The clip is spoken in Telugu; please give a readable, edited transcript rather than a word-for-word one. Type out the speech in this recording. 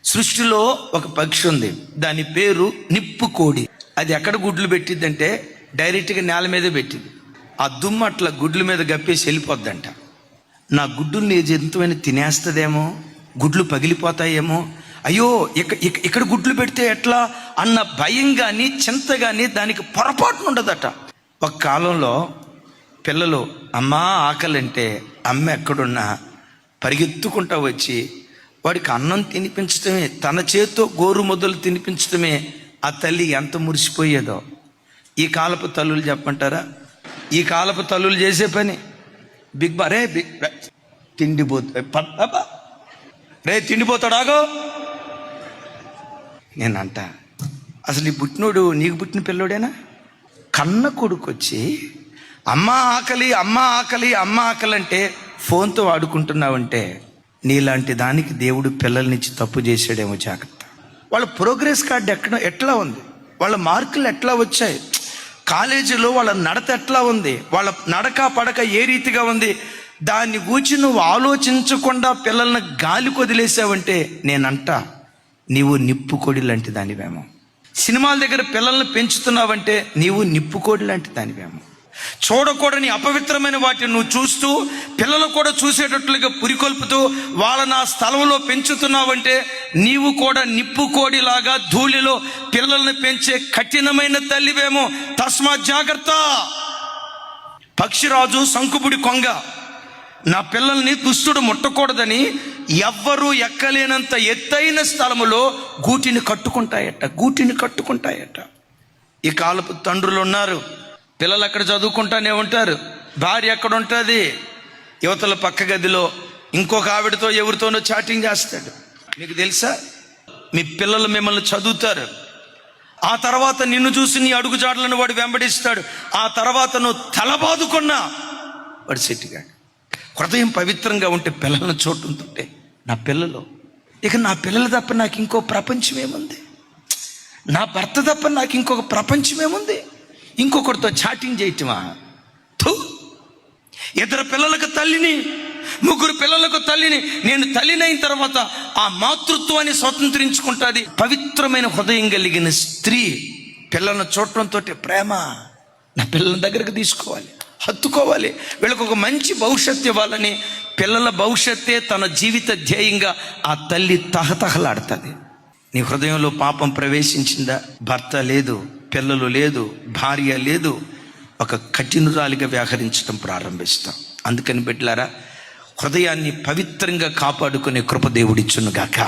సృష్టిలో ఒక పక్షి ఉంది, దాని పేరు నిప్పు కోడి. అది ఎక్కడ గుడ్లు పెట్టిద్దంటే డైరెక్ట్గా నేల మీదే పెట్టింది. ఆ దుమ్ము అట్లా గుడ్ల మీద గప్పేసి వెళ్ళిపోద్దంట. నా గుడ్డుని జంతువైనా తినేస్తుందేమో, గుడ్లు పగిలిపోతాయేమో, అయ్యో ఇక్కడ గుడ్లు పెడితే ఎట్లా అన్న భయం కానీ చింత కానీ దానికి పొరపాటున ఉండదట. ఒక కాలంలో పిల్లలు అమ్మా ఆకలంటే అమ్మ ఎక్కడున్నా పరిగెత్తుకుంటా వచ్చి వాడికి అన్నం తినిపించడమే, తన చేత్తో గోరు ముద్దలు తినిపించడమే ఆ తల్లి ఎంత మురిసిపోయేదో. ఈ కాలపు తల్లులు చెప్పంటారా? ఈ కాలపు తల్లులు చేసే పని తిండిపోతా రే తిండిపోతాడాగో. నేనంట అసలు ఈ పుట్టినోడు నీకు పుట్టిన పిల్లోడేనా? కన్న కొడుకు వచ్చి అమ్మ ఆకలి అమ్మ ఆకలి అమ్మ ఆకలి అంటే ఫోన్తో ఆడుకుంటున్నావంటే నీలాంటి దానికి దేవుడు పిల్లల్నిచ్చి తప్పు చేసాడేమో, జాగ్రత్త. వాళ్ళ ప్రోగ్రెస్ కార్డు ఎట్లా ఉంది, వాళ్ళ మార్కులు ఎట్లా వచ్చాయి, కాలేజీలో వాళ్ళ నడత ఎట్లా ఉంది, వాళ్ళ నడక పడక ఏ రీతిగా ఉంది, దాన్ని గూర్చి నువ్వు ఆలోచించకుండా పిల్లల్ని గాలికి వదిలేసావంటే నేనంట నీవు నిప్పుకోడి లాంటి దానివేమో. సినిమాల దగ్గర పిల్లల్ని పెంచుతున్నావంటే నీవు నిప్పుకోడి లాంటి దానివేమో. చూడకూడని అపవిత్రమైన వాటిని నువ్వు చూస్తూ పిల్లలు కూడా చూసేటట్లుగా పురికొల్పుతూ వాళ్ళని ఆ స్థలంలో పెంచుతున్నావంటే నీవు కూడా నిప్పుకోడిలాగా ధూళిలో పిల్లల్ని పెంచే కఠినమైన తల్లివేమో. తస్మాత్ జాగ్రత్త. పక్షిరాజు సంకుబుడి కొంగ నా పిల్లల్ని దుష్టుడు ముట్టకూడదని ఎవ్వరూ ఎక్కలేనంత ఎత్తైన స్థలములో గూటిని కట్టుకుంటాయట. ఈ కాలపు తండ్రులు ఉన్నారు, పిల్లలు అక్కడ చదువుకుంటానే ఉంటారు, భార్య ఎక్కడ ఉంటుంది, యువతల పక్క గదిలో ఇంకొక ఆవిడతో ఎవరితోనో చాటింగ్ చేస్తాడు. మీకు తెలుసా, మీ పిల్లలు మిమ్మల్ని చదువుతారు, ఆ తర్వాత నిన్ను చూసి నీ అడుగుజాడలను వాడు వెంబడిస్తాడు, ఆ తర్వాత నువ్వు తలబాదుకున్నా వాడు సెట్టిగాడు. హృదయం పవిత్రంగా ఉంటే పిల్లలను చూడుతుంటే నా పిల్లలు, ఇక నా పిల్లలు తప్ప నాకు ఇంకో ప్రపంచం ఏముంది, నా భర్త తప్ప నాకు ఇంకొక ప్రపంచం ఏముంది, ఇంకొకరితో చాటింగ్ చేయటమా? ఇద్దరు పిల్లలకు తల్లిని, ముగ్గురు పిల్లలకు తల్లిని, నేను తల్లినైన తర్వాత ఆ మాతృత్వాన్ని స్వతంత్రించుకుంటుంది. పవిత్రమైన హృదయం కలిగిన స్త్రీ పిల్లలను చూడటంతో ప్రేమ, నా పిల్లల దగ్గరకు తీసుకోవాలి, హత్తుకోవాలి, వీళ్ళకు ఒక మంచి భవిష్యత్తు ఇవ్వాలని. పిల్లల భవిష్యత్తే తన జీవిత ధ్యేయంగా ఆ తల్లి తహతహలాడుతుంది. నీ హృదయంలో పాపం ప్రవేశించిందా? భర్త లేదు, పిల్లలు లేదు, భార్య లేదు, ఒక కఠినురాలిగా వ్యవహరించడం ప్రారంభిస్తాం. అందుకని బిడ్డలారా, హృదయాన్ని పవిత్రంగా కాపాడుకునే కృప దేవుడిచ్చునుగాక.